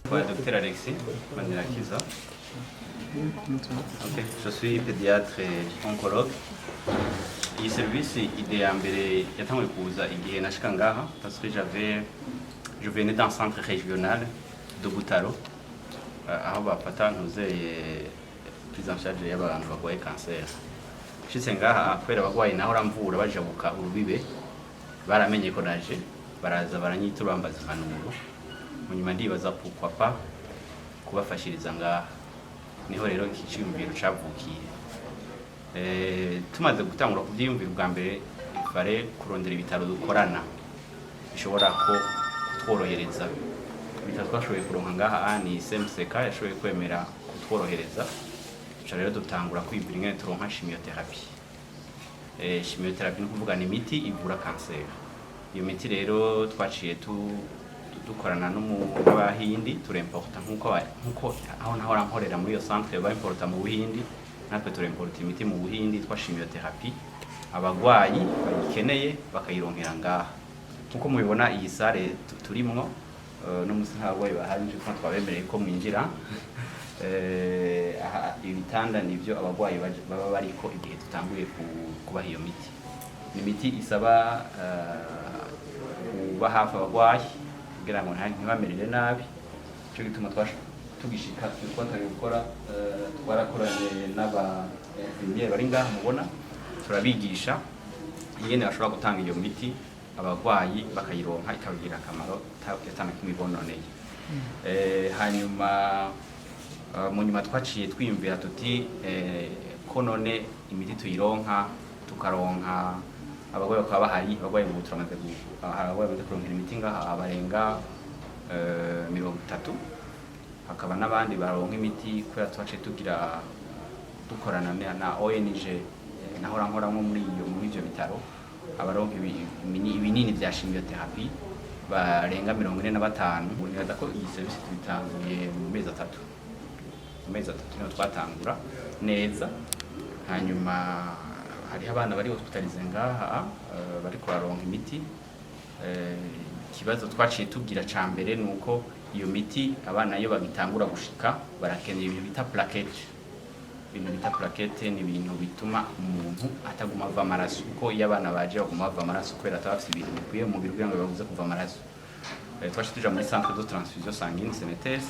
Docteur Alexis Manirakiza. Je suis pédiatre et oncologue. Iyi service ide ya mbere yatanguye kuza igihe nashika ngaha parce que je venais d'un centre régional de Butaro aho bafata ntuzeye prise en charge y'abantu barwaye cancer. Shitse ngaha kwera abagwayi naho ramvura bajabuka urubibe baramenye ko naje baraza baranyiturambza impanuro munyuma ndibaza pourquoi pas kubafashiriza ngaha niho rero iki cyumviro cavukiye. Tumaze gutangura kuvyiyumvira bwa mbere ifare kurondera ibitaro dukorana bishobora ko kutworohereza bitatu twashoboye kuronka ngaha ni SMCK yashoboye kwemera kutworohereza cyo rero dutangura kwibwira ingene turonka chimiothérapie. Chimiothérapie ni kuvuga ni imiti ivura cancer. Iyo miti rero twaciye dukorana n'abahindi turemporta nkuko aho naho rankorera muri iyo centre b'importa mu Buhindi natwe turemporta imiti mu Buhindi twa chimiothérapie abagwayi bayikeneye bakayironkera ngaha. Nkuko mubibona iyi sare turimwo no musi ntabwo bahanje ko twabemereye ko mwinjira ibitanda nivyo abagwayi baba bariko igihe tutanguye kubaha iyo miti. Ni miti isaba kuba hafi abagwayi kugira ngo ntibamerere nabi. Cyo gituma tugishika twatari gukora twarakoranye n'aba infirmier bari ngaha mubona turabigisha ingene bashobora gutanga iyo miti abagwayi bakayironka ikabagira akamaro yatana kimibononeye. Hanyuma mu nyuma twaciye twiyumvira tuti ko none imiti tuyironka tukaronka abagwayi bakaba bahari abagwayi mu turamaze kuronka imiti ngaha abarenga 30 hakaba n'abandi baronka imiti kubera twaciye tugira dukorana na ONG naho rankoramo muri ivyo bitaro abaronka ibinini vya chimiothérapie barenga 45. Niraza ko iyi service tubitanguye mu mezi 3 niho twatangura neza. Hanyuma hari abana bari hospitalize ngaha bari kuronka imiti. Kibazo twaciye tugira ca mbere nuko iyo miti abana iyo bagitangura gushika barakeneye ibintu bita plaquette. Ibintu bita plaquette ni ibintu bituma umuntu ataguma ava amaraso kuko iyo abana baje baguma bava amaraso kubera atabafite ibintu bikwiye mu mubiri kugira ngo babuze kuva amaraso. Twaciye tuja muri centre de transfusion sanguine CNTS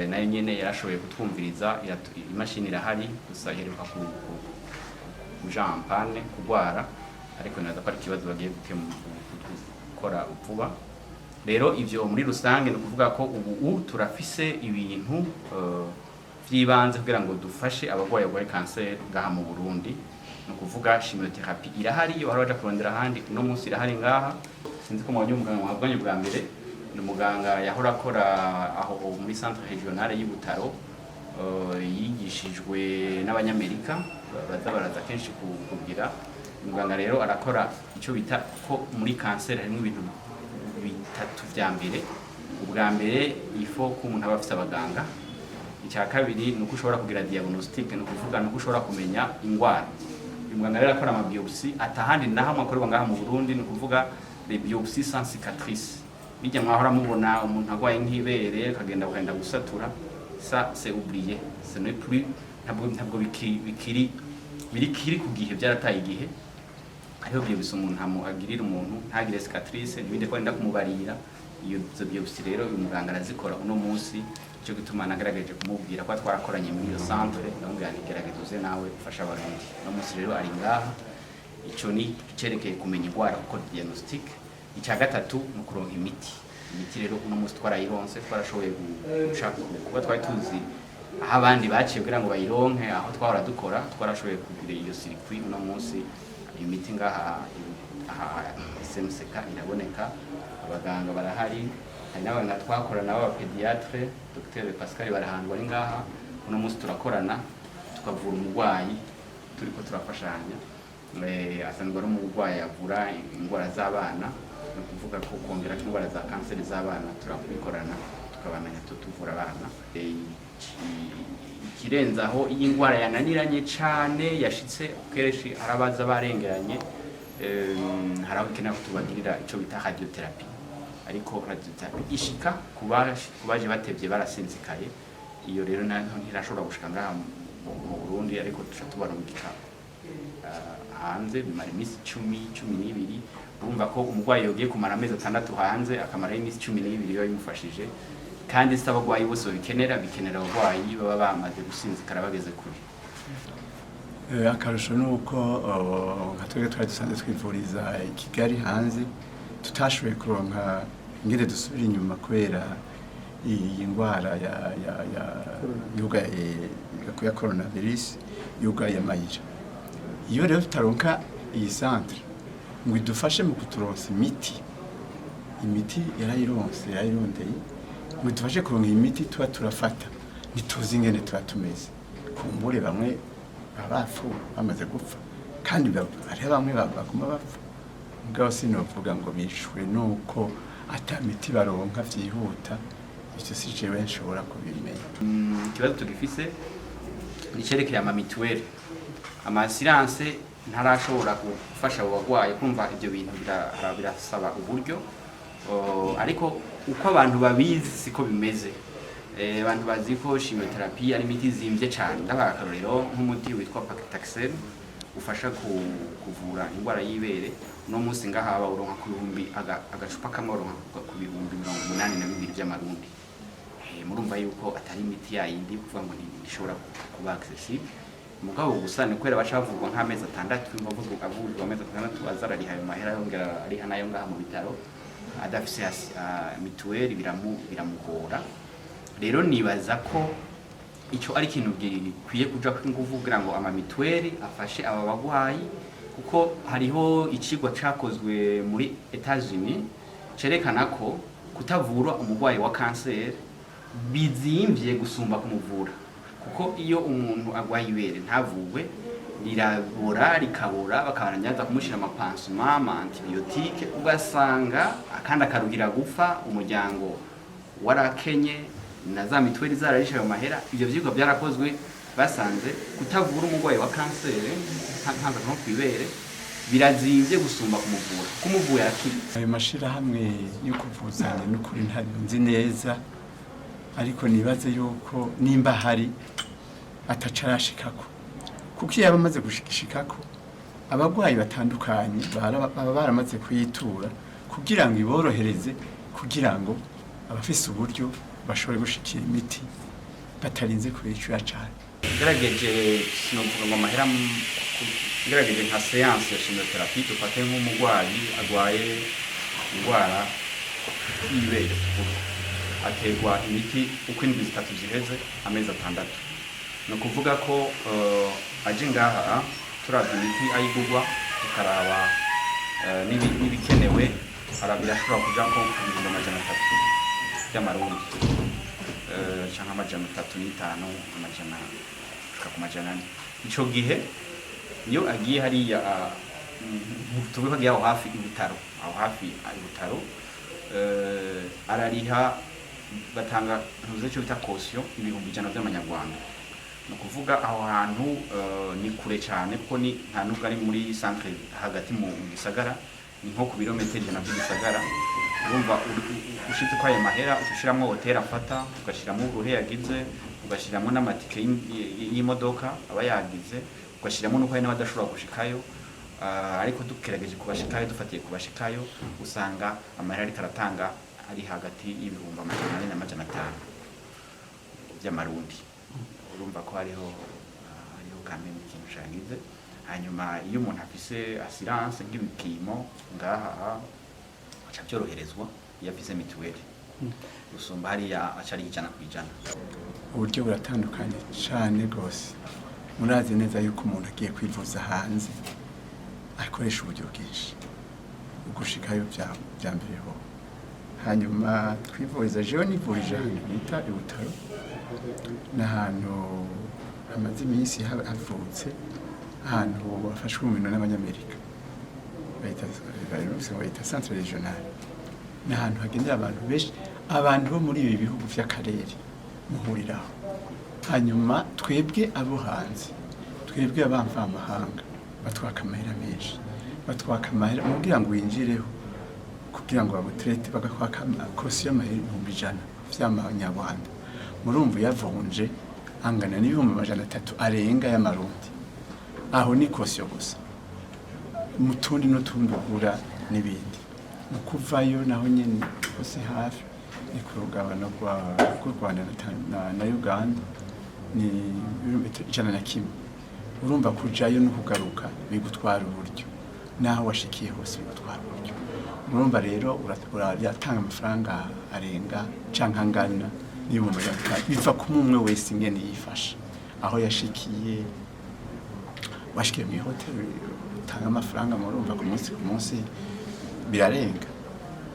nayo nyene yarashoboye kutwumviriza imashini irahari gusa iheruka kuja en panne kugwara ariko naza ko ari kibazo bagiye gukora vuba. Rero ivyo muri rusange no kuvuga ko ubu turafise ibintu vyibanze kugira ngo dufashe abagwayi barwaye cancer ngaha mu Burundi. No kuvuga chimiothérapie irahari yo haraja kurondera handi no munsi irahari ngaha. Sinzi ko mwanya umuganga wabwanye bwa mbere ni muganga yahora akora aho muri centre régional y'Ibutaro yigishijwe n'abanyamerika baza baraza kenshi kugira. Muganga rero arakora ico bita ko muri cancer harimo ibintu bitatu vya mbere. Ubwa mbere ifo ko umuntu aba afite abaganga. Icya kabiri nuko ushobora kugira diagnostic no kuvuga nuko ushobora kumenya ingwara. Muganga rero akora ama biopsie atahandi naho amakorwa ngaha mu Burundi no kuvuga les biopsies sans cicatrice. Bijya mwahora mubona umuntu agwaye nk'ibere akagenda gusatura ça c'est oublié, ce n'est plus ntabwo bikiri ku gihe byarataye igihe. Hariho biopsie umuntu agirira umuntu ntagire cicatrice nibinde ko ndenda kumubarira iyo biopsie rero uyu muganga arazikora uno munsi. Cyo gituma nagaragaje kumubwira ko twarakoranye muri iyo centre ndamubwira nigerageze uze nawe ufasha abarundi. No munsi rero ari ngaha ico ni cerekeye kumenya ingwara uko diagnostic. Icya gatatu no kuronka imiti rero uno munsi twarayironse twarashoboye gushaka kuba twari tuzi aho abandi baciye kugira ngo bayironke aho twahora dukora twarashoboye kugira iyo circuit. Uno munsi imiti ngaha SMCK iraboneka abaganga barahari. Hari n'abana twakorana n'aba pédiatre Dr Pascal barahandwa ari ngaha. Uno munsi turakorana tukavura umugwayi turiko turafashanya. Asanzwe ari umugwayi avura ingwara z'abana no kuvuga ko kongera ingwara za cancer z'abana turabikorana tukabamenya tuvura abana. Ikirenzaho ingwara yananiranye cane yashitse kereshi arabaza barengeranye haraho ikeneye kutubagirira ico bita radiothérapie. ariko resultat ishika kubaje batevye barasinzikaye. Iyo rero ntirashobora gushika ngaha mu Burundi, ariko tuca tubarungika hanze bimara imisi 10-12. Urumva ko umurwayi yogiye kumara amezi 6 hanze akamara imisi 12 yo bimufashije, kandi si abagwayi bose bikenera abagwayi baba bamaze gusinzikara bageze kure. Akarusho nuko nka twebwe twari dusanzwe twivuriza i Kigali hanze tutashoboye kuronka ingene dusubira inyuma kubera iyi ndwara ya coronavirus yugaye amayira. Iyo rero tutaronka iyi centre ngo idufashe mu kuturonsa imiti yarayirondeye ngo idufashe kuronka imiti tuba turafata, ntituzi ingene tuba tumeze. Kumbure bamwe abapfu bamaze gupfa, kandi hariho bamwe baguma bapfa. Mugabo sinovuga ngo bishwe nuko atamiti baronka vyihuta, icyo si jewe nshobora kubimenya. Ikibazo tugifise nicerekeye amamituweli. Amasiranse ntarashobora gufasha abo bagwayi kumva ivyo bintu birasaba uburyo, ariko uko abantu babizi siko bimeze. Abantu bazi ko chimiothérapie ari imiti zimvye cyane. Ndabakarorero nk'umuti witwa Paclitaxel ufasha kuvura indwara y'ibere, no munsi ngaha uronka ku bihumbi agacupa kamwe uronka ku bihumbi 82 by'amarundi. Murumva yuko atari imiti yayindi kuvuga ngo ntishobora kuba accessible. Mugabo gusa ni kwera bacavurwa nk'amezi 6, avurwa amezi 6 azarariha ayo mahera yongera ari hanayo ngaha mu bitaro, adafise mituweli biramugora. Rero nibaza ko icyo ari ikintu gikwiye kuja kw'inguvu kugira ngo amamituweli afashe aba bagwayi, kuko hariho ikigwa cakozwe muri Etats-Unis cerekana ko kutavura umurwayi wa kanseri bizimvye gusumba kumuvura. Kuko iyo umuntu agwaye ibere ntavugwe rirabora rikabora, bakaranyaza kumushira amapansuma antibiotique, ugasanga akandi akarugira gupfa, umuryango warakenye na za mituweli zararisha ayo mahera. Ivyo vyigwa byarakozwe, basanze kutavura umurwayi wa kanseri ntanza nko kwibere birazimvye gusumba kumuvura yakiri. Ayo mashira hamwe yo kuvuzanya n'ukuri nzi neza, ariko nibaze yuko nimba hari atacarashikako, kuko iyo abamaze gushikako abagwayi batandukanye baba baramaze kuyitura kugira ngo iborohereze, kugira ngo abafise uburyo bashobore gushikira imiti batarinze kubicura cyane. Gerageje sinovuga ngo amahera, gerageje nka séance ya chimiothérapie dufate nk'umurwayi agwaye indwara y'ibere, aterwa imiti uko indwi 3 ziheze amezi 6. No kuvuga ko aje ngaha turavye imiti ayigurwa, tukaraba n'ibikenewe, birashobora kuja ko ku 300 by'amarundi, canke 305 ku 400. Ico gihe iyo agiye hariya tubiho agiye aho hafi ibutaro, arariha, batanga ntuze cyo bita caution ibihumbi 100 by'amanyarwanda. No kuvuga aho hantu ni kure cyane, kuko ni nta nubwo ari muri centre hagati mu gisagara, ni nko ku birometero 100 by'isagara. Urumva ushitse kwa ayo mahera ushiramo hotel afata, ugashiramo uruhe yagize, ugashiramo n'amatike y'imodoka aba yagize, ugashiramo nuko hari n'abadashobora gushikayo. Ariko dukerageje kubashikayo, dufatiye kubashikayo, usanga amahera ari karatanga ari hagati y'ibihumbi 400 na 500 by'amarundi. Urumva ko hariho kamwe mu kintu cyagize. Hanyuma iyo umuntu afise assurance nk'ibipimo ngaha aca byoroherezwa, iyo afise mituweli usumba hariya acari 100%. Uburyo buratandukanye cyane gose. Murazi neza yuko umuntu agiye kwivuza hanze akoresha uburyo bwinshi ugushikayo bya mbere ho. Hanyuma twivuriza, jewe nivurije ahantu bita ibutaro, n'ahantu amaze iminsi havutse, ahantu bafashwe mu bintu n'abanyamerika bayita centre regional. N'ahantu hagendera abantu benshi, abantu bo muri ibi bihugu vy'akarere muhuriraho. Hanyuma twebwe abo hanze, twebwe abamva amahanga batwaka amahera menshi, batwaka amahera kugira ngo winjireho kugira ngo baguterete bagakwaka kosiyo y'amahera 100 vy'amanyarwanda murumva yavunje angana n'ibihumbi 300 arenga y'amarundi aho ni kosiyo gusa mutundi n'utundi ugura n'ibindi ukuvayo naho nyene hose hafi ni ku rugabano rw'u Rwanda na Uganda ni ibirometero 100 urumva kujayo no kugaruka bigutwara uburyo naho washikiye hose bigutwara uburyo urumva rero uratanga amafaranga arenga canke angana n'ibihumbi 300 biva ku mumwe wese ingene yifasha aho yashikiye washikiye mu hoteli utanga amafaranga murumva ku munsi birarenga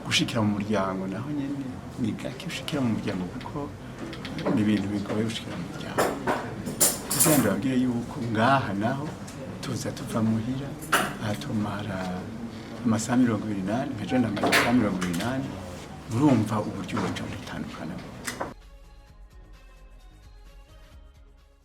gushikira mu muryango naho nyene ni gake ushikira mu muryango kuko ni ibintu bigoye gushikira mu muryango kugira ngo bagire yuko ngaha naho tuza tuva muhira atumara amasaha 28 nkaje na amasaha 28 murumva uburyo butandukana